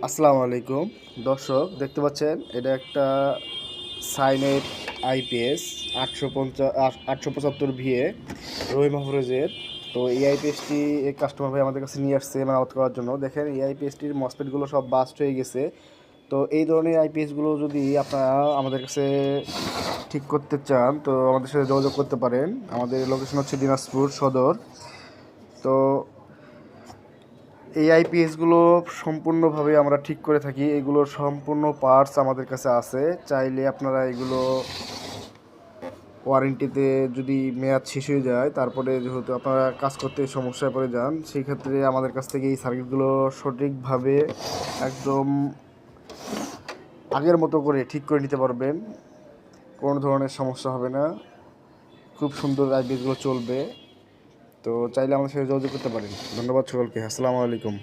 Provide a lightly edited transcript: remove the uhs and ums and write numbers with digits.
আসসালামু আলাইকুম দর্শক, দেখতে পাচ্ছেন এটা একটা সাইনেট আইপিএস 875 VA রহিম মাহফুজের। তো এই আইপিএসটি এই কাস্টমার ভাই আমাদের কাছে নিয়ে আসছে মেরামত করার জন্য। দেখেন এই আইপিএসটির মসপেটগুলো সব বাস্ট হয়ে গেছে। তো এই ধরনের আইপিএসগুলো যদি আপনারা আমাদের কাছে ঠিক করতে চান তো আমাদের সাথে যোগাযোগ করতে পারেন। আমাদের লোকেশন হচ্ছে দিনাজপুর সদর। তো এই আইপিএসগুলো সম্পূর্ণভাবে আমরা ঠিক করে থাকি, এগুলোর সম্পূর্ণ পার্টস আমাদের কাছে আছে। চাইলে আপনারা এগুলো ওয়ারেন্টিতে যদি মেয়াদ শেষ হয়ে যায় তারপরে যেহেতু আপনারা কাজ করতে সমস্যায় পড়ে যান, সেই ক্ষেত্রে আমাদের কাছ থেকে এই সার্কিটগুলো সঠিকভাবে একদম আগের মতো করে ঠিক করে নিতে পারবেন। কোনো ধরনের সমস্যা হবে না, খুব সুন্দর আইপিএসগুলো চলবে। তো চাইলে আমাদের সাথে যোগাযোগ করতে পারেন। ধন্যবাদ সকলকে। আসসালামু আলাইকুম।